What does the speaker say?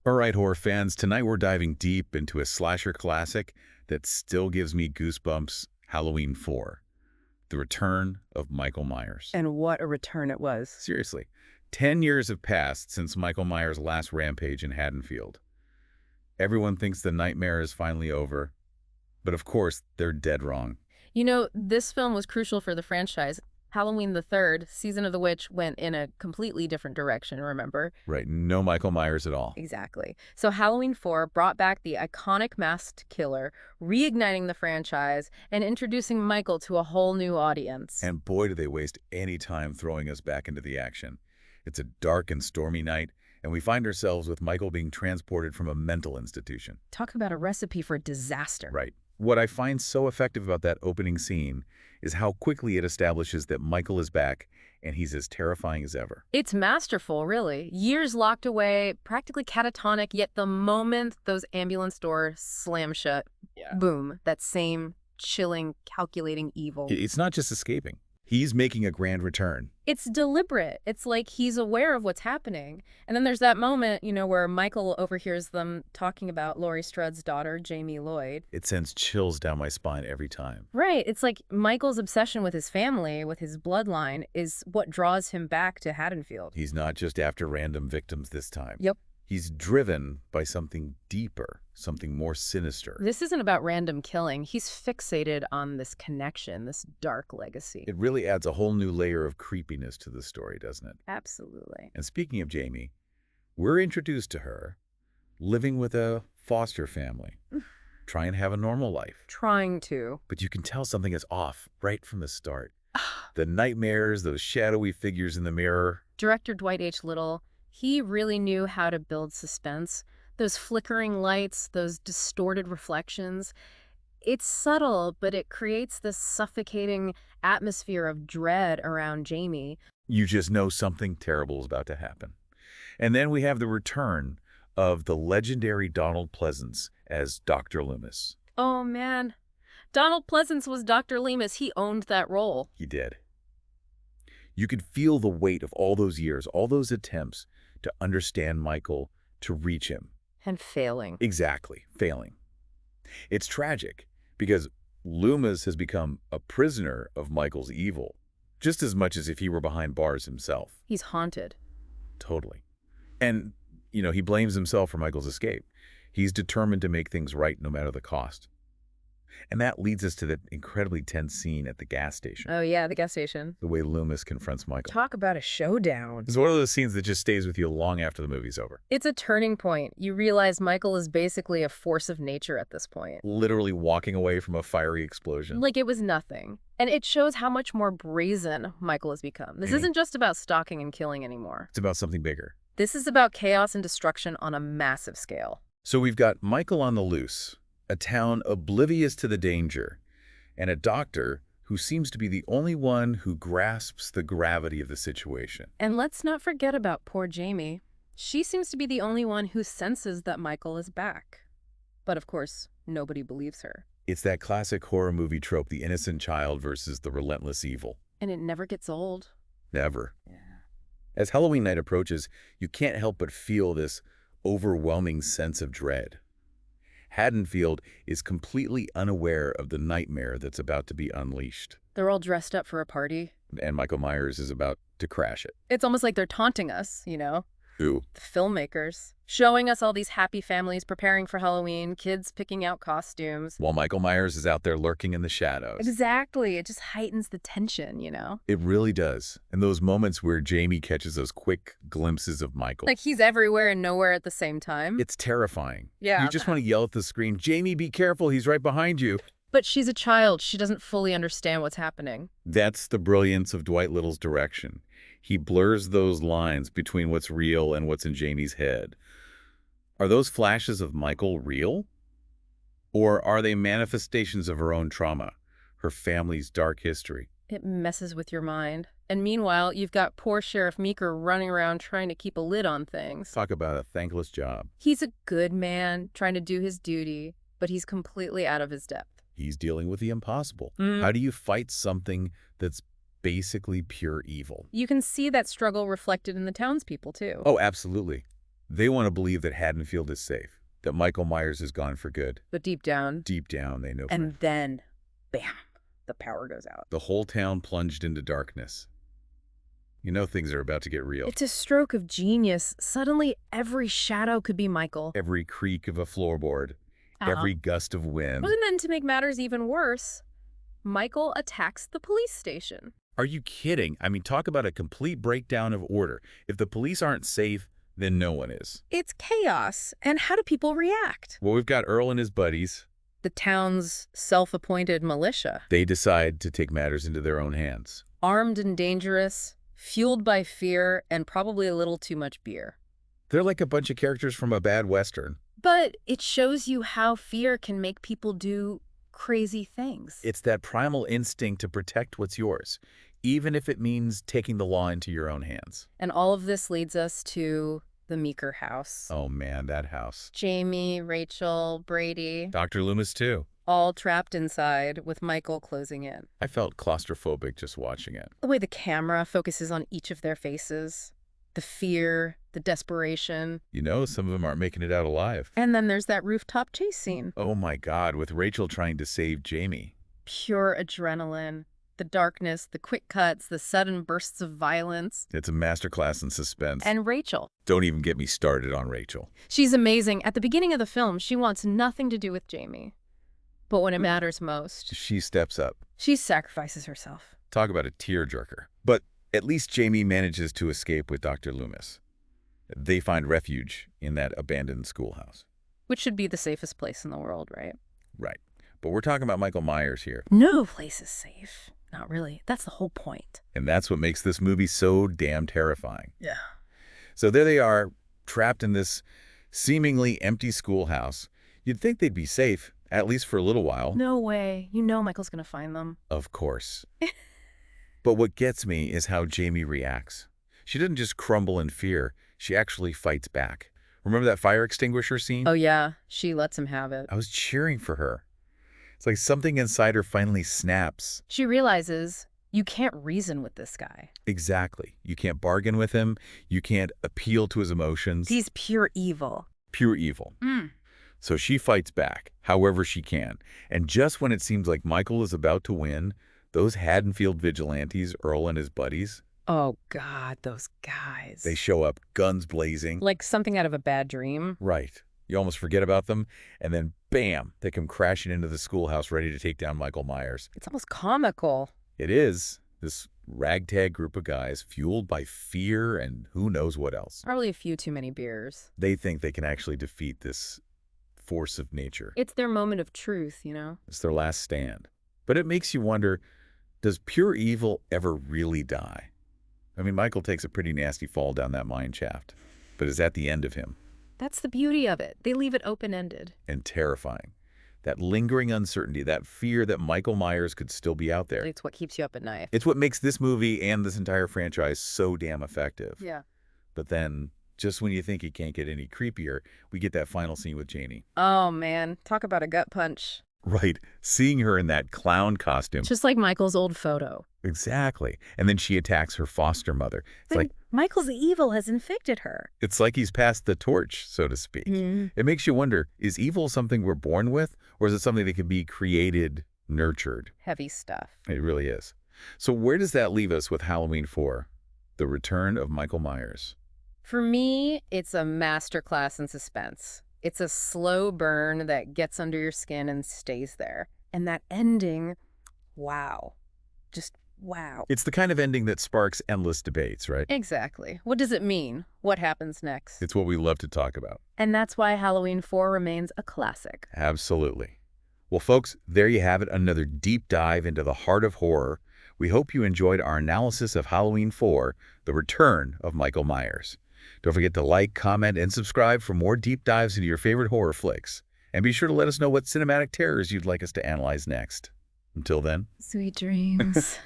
All right, horror fans, tonight we're diving deep into a slasher classic that still gives me goosebumps, Halloween 4, The Return of Michael Myers. And what a return it was. Seriously, 10 years have passed since Michael Myers' last rampage in Haddonfield. Everyone thinks the nightmare is finally over, but of course, they're dead wrong. You know, this film was crucial for the franchise. Halloween the 3rd, Season of the Witch, went in a completely different direction, remember? Right, no Michael Myers at all. Exactly. So Halloween 4 brought back the iconic masked killer, reigniting the franchise and introducing Michael to a whole new audience. And boy, do they waste any time throwing us back into the action. It's a dark and stormy night, and we find ourselves with Michael being transported from a mental institution. Talk about a recipe for disaster. Right. What I find so effective about that opening scene is how quickly it establishes that Michael is back and he's as terrifying as ever. It's masterful, really. Years locked away, practically catatonic, yet the moment those ambulance doors slam shut, boom, that same chilling, calculating evil. It's not just escaping. He's making a grand return. It's deliberate. It's like he's aware of what's happening. And then there's that moment, where Michael overhears them talking about Laurie Strode's daughter, Jamie Lloyd. It sends chills down my spine every time. Right. It's like Michael's obsession with his family, with his bloodline, is what draws him back to Haddonfield. He's not just after random victims this time. Yep. He's driven by something deeper, something more sinister. This isn't about random killing. He's fixated on this connection, this dark legacy. It really adds a whole new layer of creepiness to the story, doesn't it? Absolutely. And speaking of Jamie, we're introduced to her living with a foster family, trying to have a normal life. Trying to. But you can tell something is off right from the start. The nightmares, those shadowy figures in the mirror. Director Dwight H. Little, he really knew how to build suspense. Those flickering lights, those distorted reflections. It's subtle, but it creates this suffocating atmosphere of dread around Jamie. You just know something terrible is about to happen. And then we have the return of the legendary Donald Pleasance as Dr. Loomis. Oh, man. Donald Pleasance was Dr. Loomis. He owned that role. He did. You could feel the weight of all those years, all those attempts to understand Michael, to reach him. And failing. Exactly, failing. It's tragic because Loomis has become a prisoner of Michael's evil, just as much as if he were behind bars himself. He's haunted. Totally. And, he blames himself for Michael's escape. He's determined to make things right no matter the cost. And that leads us to that incredibly tense scene at the gas station. Oh, yeah, the gas station. The way Loomis confronts Michael. Talk about a showdown. It's one of those scenes that just stays with you long after the movie's over. It's a turning point. You realize Michael is basically a force of nature at this point. Literally walking away from a fiery explosion. Like it was nothing. And it shows how much more brazen Michael has become. This isn't just about stalking and killing anymore. It's about something bigger. This is about chaos and destruction on a massive scale. So we've got Michael on the loose, a town oblivious to the danger, and a doctor who seems to be the only one who grasps the gravity of the situation. And let's not forget about poor Jamie. She seems to be the only one who senses that Michael is back. But of course, nobody believes her. It's that classic horror movie trope, the innocent child versus the relentless evil. And it never gets old. Never. Yeah. As Halloween night approaches, you can't help but feel this overwhelming sense of dread. Haddonfield is completely unaware of the nightmare that's about to be unleashed. They're all dressed up for a party. And Michael Myers is about to crash it. It's almost like they're taunting us, Who? The filmmakers. Showing us all these happy families preparing for Halloween, kids picking out costumes. While Michael Myers is out there lurking in the shadows. Exactly. It just heightens the tension, It really does. And those moments where Jamie catches those quick glimpses of Michael. Like he's everywhere and nowhere at the same time. It's terrifying. Yeah. You just want to yell at the screen, Jamie, be careful, he's right behind you. But she's a child. She doesn't fully understand what's happening. That's the brilliance of Dwight Little's direction. He blurs those lines between what's real and what's in Jamie's head. Are those flashes of Michael real? Or are they manifestations of her own trauma, her family's dark history? It messes with your mind. And meanwhile, you've got poor Sheriff Meeker running around trying to keep a lid on things. Talk about a thankless job. He's a good man trying to do his duty, but he's completely out of his depth. He's dealing with the impossible. How do you fight something that's basically pure evil? You can see that struggle reflected in the townspeople, too. Oh, absolutely. They want to believe that Haddonfield is safe, that Michael Myers is gone for good. But deep down. Deep down, they know. And then, bam, the power goes out. The whole town plunged into darkness. You know things are about to get real. It's a stroke of genius. Suddenly, every shadow could be Michael. Every creak of a floorboard, every gust of wind. And then to make matters even worse, Michael attacks the police station. Are you kidding? I mean, talk about a complete breakdown of order. If the police aren't safe, then no one is. It's chaos. And how do people react? Well, we've got Earl and his buddies. The town's self-appointed militia. They decide to take matters into their own hands. Armed and dangerous, fueled by fear, and probably a little too much beer. They're like a bunch of characters from a bad Western. But it shows you how fear can make people do crazy things. It's that primal instinct to protect what's yours, even if it means taking the law into your own hands. And all of this leads us to the Meeker house. Oh man, that house. Jamie, Rachel, Brady, Dr. Loomis too. all trapped inside with Michael closing in. I felt claustrophobic just watching it. The way the camera focuses on each of their faces, the fear, the desperation. You know, some of them aren't making it out alive. And then there's that rooftop chase scene. Oh my God, with Rachel trying to save Jamie. Pure adrenaline. The darkness, the quick cuts, the sudden bursts of violence. It's a masterclass in suspense. And Rachel. Don't even get me started on Rachel. She's amazing. At the beginning of the film, she wants nothing to do with Jamie. But when it matters most, She steps up. she sacrifices herself. Talk about a tearjerker. But at least Jamie manages to escape with Dr. Loomis. They find refuge in that abandoned schoolhouse. Which should be the safest place in the world, right? Right. But we're talking about Michael Myers here. No place is safe. Not really. That's the whole point. And that's what makes this movie so damn terrifying. Yeah. So there they are, trapped in this seemingly empty schoolhouse. You'd think they'd be safe, at least for a little while. No way. You know Michael's gonna find them. Of course. But what gets me is how Jamie reacts. She doesn't just crumble in fear. She actually fights back. Remember that fire extinguisher scene? Oh yeah, she lets him have it. I was cheering for her. It's like something inside her finally snaps. She realizes you can't reason with this guy. Exactly. You can't bargain with him. You can't appeal to his emotions. He's pure evil. Pure evil. So she fights back, however she can. And just when it seems like Michael is about to win, those Haddonfield vigilantes, Earl and his buddies, Oh, God, those guys. they show up, guns blazing. Like something out of a bad dream. Right. You almost forget about them, and then bam, they come crashing into the schoolhouse ready to take down Michael Myers. It's almost comical. It is this ragtag group of guys fueled by fear and who knows what else. Probably a few too many beers. They think they can actually defeat this force of nature. It's their moment of truth, you know? It's their last stand. But it makes you wonder, does pure evil ever really die? I mean, Michael takes a pretty nasty fall down that mine shaft, but is that the end of him? That's the beauty of it. They leave it open-ended. And terrifying. That lingering uncertainty, that fear that Michael Myers could still be out there. It's what keeps you up at night. It's what makes this movie and this entire franchise so damn effective. Yeah. But then, just when you think it can't get any creepier, we get that final scene with Janie. Oh, man. Talk about a gut punch. Right. Seeing her in that clown costume. Just like Michael's old photo. Exactly. And then she attacks her foster mother. Michael's evil has infected her. It's like he's passed the torch, so to speak. It makes you wonder, is evil something we're born with, or is it something that can be created, nurtured? Heavy stuff. It really is. So where does that leave us with Halloween 4, The Return of Michael Myers? For me, it's a masterclass in suspense. It's a slow burn that gets under your skin and stays there. And that ending, wow. Just wow. It's the kind of ending that sparks endless debates, right? Exactly. What does it mean? What happens next? It's what we love to talk about. And that's why Halloween 4 remains a classic. Absolutely. Well, folks, there you have it, another deep dive into the heart of horror. We hope you enjoyed our analysis of Halloween 4, The Return of Michael Myers. Don't forget to like, comment, and subscribe for more deep dives into your favorite horror flicks. And be sure to let us know what cinematic terrors you'd like us to analyze next. Until then. Sweet dreams.